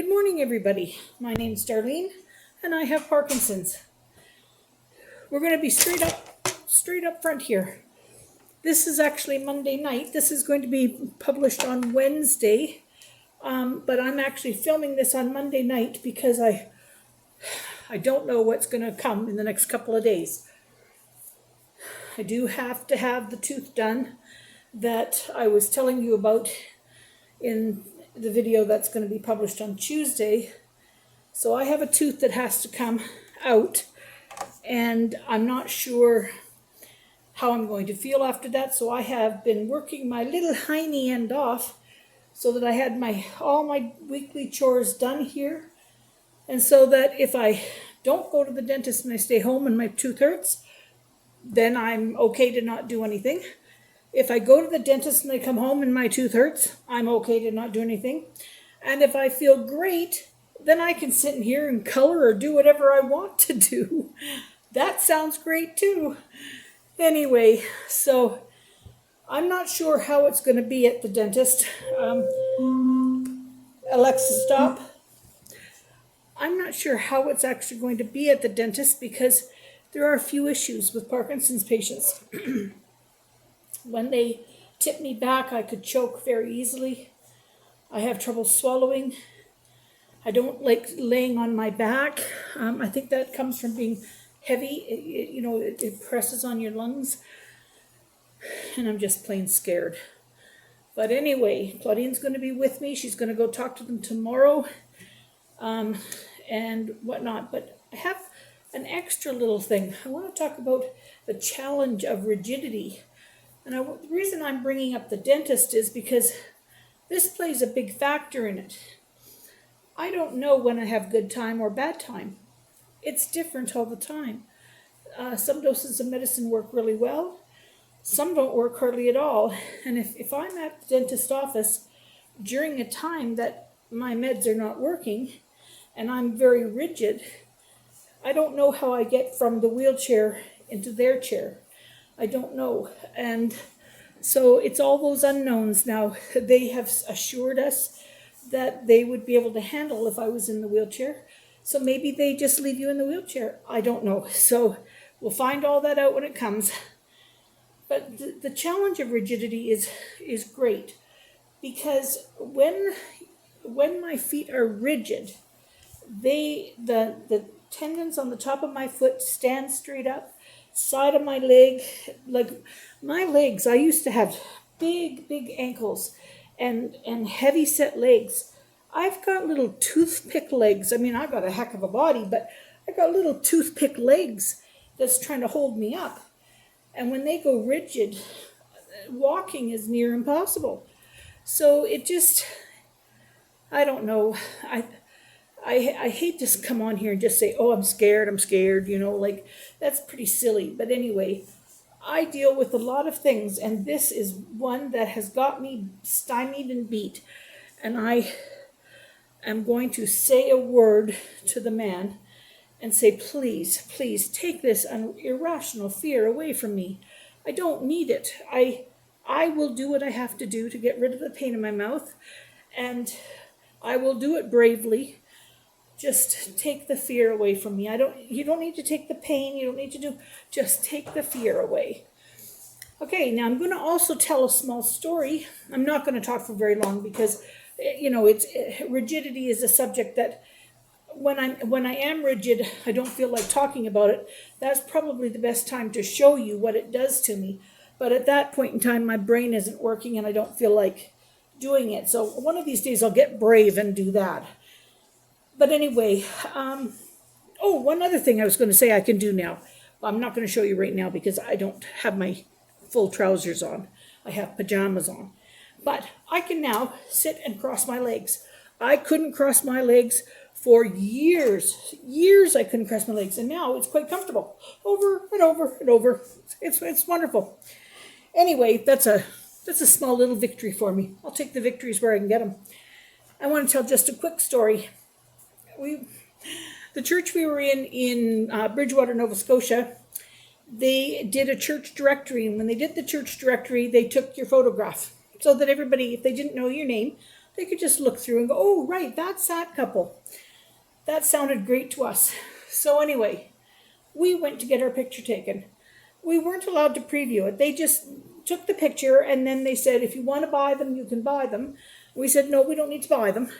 Good morning, everybody. My name's Darlene, and I have Parkinson's. We're going to be straight up front here. This is actually Monday night. This is going to be published on Wednesday, but I'm actually filming this on Monday night because I don't know what's going to come in the next couple of days. I do have to have the tooth done that I was telling you about in the video that's going to be published on Tuesday. So I have a tooth that has to come out, and I'm not sure how I'm going to feel after that. So I have been working my little hiney end off so that I had all my weekly chores done here, and so that if I don't go to the dentist and I stay home and my tooth hurts, then I'm okay to not do anything. If I go to the dentist and I come home and my tooth hurts, I'm okay to not do anything. And if I feel great, then I can sit in here and color or do whatever I want to do. That sounds great too. Anyway, so I'm not sure how it's going to be at the dentist. Alexa, stop. I'm not sure how it's actually going to be at the dentist because there are a few issues with Parkinson's patients. When they tip me back, I could choke very easily. I have trouble swallowing. I don't like laying on my back. I think that comes from being heavy. It presses on your lungs. And I'm just plain scared. But anyway, Claudine's going to be with me. She's going to go talk to them tomorrow and whatnot. But I have an extra little thing. I want to talk about the challenge of rigidity. And the reason I'm bringing up the dentist is because this plays a big factor in it. I don't know when I have good time or bad time. It's different all the time. Some doses of medicine work really well. Some don't work hardly at all. And if I'm at the dentist's office during a time that my meds are not working and I'm very rigid, I don't know how I get from the wheelchair into their chair. I don't know. And so it's all those unknowns now. They have assured us that they would be able to handle if I was in the wheelchair. So maybe they just leave you in the wheelchair. I don't know. So we'll find all that out when it comes. But the challenge of rigidity is great because when my feet are rigid, the tendons on the top of my foot stand straight up. Side of my leg, like my legs, I used to have big ankles and heavy set legs. I've got little toothpick legs. I mean, I've got a heck of a body, but I've got little toothpick legs that's trying to hold me up. And when they go rigid, walking is near impossible. So it just, I don't know. I hate to come on here and just say, oh, I'm scared, like that's pretty silly. But anyway, I deal with a lot of things, and this is one that has got me stymied and beat. And I am going to say a word to the man and say, please take this irrational fear away from me. I don't need it. I will do what I have to do to get rid of the pain in my mouth, and I will do it bravely. Just take the fear away from me. You don't need to take the pain. You don't need to just take the fear away. Okay, now I'm going to also tell a small story. I'm not going to talk for very long because, rigidity is a subject that when I am rigid, I don't feel like talking about it. That's probably the best time to show you what it does to me. But at that point in time, my brain isn't working and I don't feel like doing it. So one of these days I'll get brave and do that. But anyway, one other thing I was going to say I can do now. I'm not going to show you right now because I don't have my full trousers on. I have pajamas on. But I can now sit and cross my legs. I couldn't cross my legs for years. Years I couldn't cross my legs. And now it's quite comfortable. Over and over and over. It's wonderful. Anyway, that's a small little victory for me. I'll take the victories where I can get them. I want to tell just a quick story. The church we were in Bridgewater, Nova Scotia, they did a church directory. And when they did the church directory, they took your photograph so that everybody, if they didn't know your name, They could just look through and go, oh, right, that's that couple. That sounded great to us. So anyway, we went to get our picture taken. We weren't allowed to preview it. They just took the picture and then they said, if you want to buy them, you can buy them. We said, no, we don't need to buy them.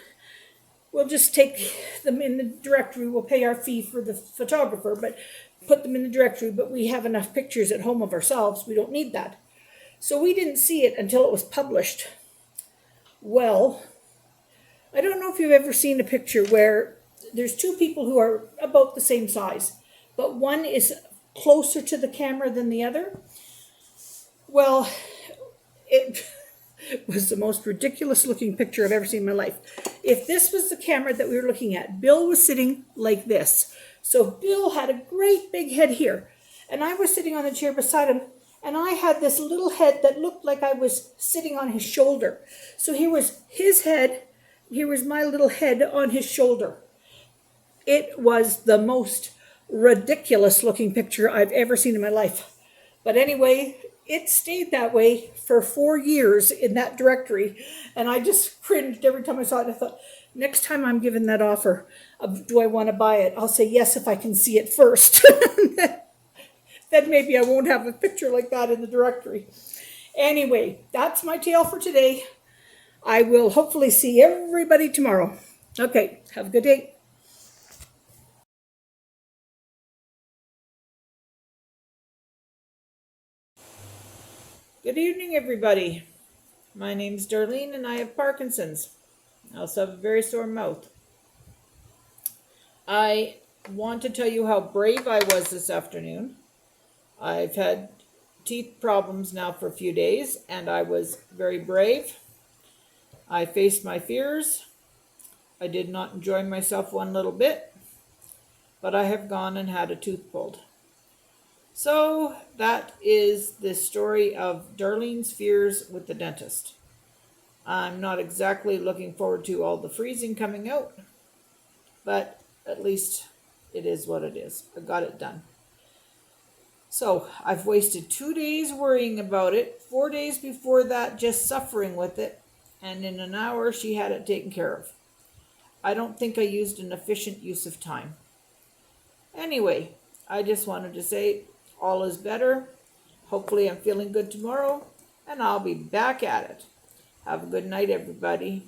We'll just take them in the directory. We'll pay our fee for the photographer, but put them in the directory. But we have enough pictures at home of ourselves. We don't need that. So we didn't see it until it was published. Well, I don't know if you've ever seen a picture where there's two people who are about the same size, but one is closer to the camera than the other. Well, it was the most ridiculous looking picture I've ever seen in my life. If this was the camera that we were looking at, Bill was sitting like this. So Bill had a great big head here, and I was sitting on the chair beside him, and I had this little head that looked like I was sitting on his shoulder. So here was his head, here was my little head on his shoulder. It was the most ridiculous looking picture I've ever seen in my life. But anyway, it stayed that way for 4 years in that directory. And I just cringed every time I saw it. I thought, next time I'm given that offer of do I want to buy it, I'll say yes if I can see it first. Then maybe I won't have a picture like that in the directory. Anyway, that's my tale for today. I will hopefully see everybody tomorrow. Okay, have a good day. Good evening, everybody. My name's Darlene and I have Parkinson's. I also have a very sore mouth. I want to tell you how brave I was this afternoon. I've had teeth problems now for a few days and I was very brave. I faced my fears. I did not enjoy myself one little bit, but I have gone and had a tooth pulled. So that is the story of Darlene's fears with the dentist. I'm not exactly looking forward to all the freezing coming out, but at least it is what it is. I got it done. So I've wasted 2 days worrying about it, 4 days before that just suffering with it, and in an hour she had it taken care of. I don't think I used an efficient use of time. Anyway, I just wanted to say all is better. Hopefully I'm feeling good tomorrow, and I'll be back at it. Have a good night, everybody.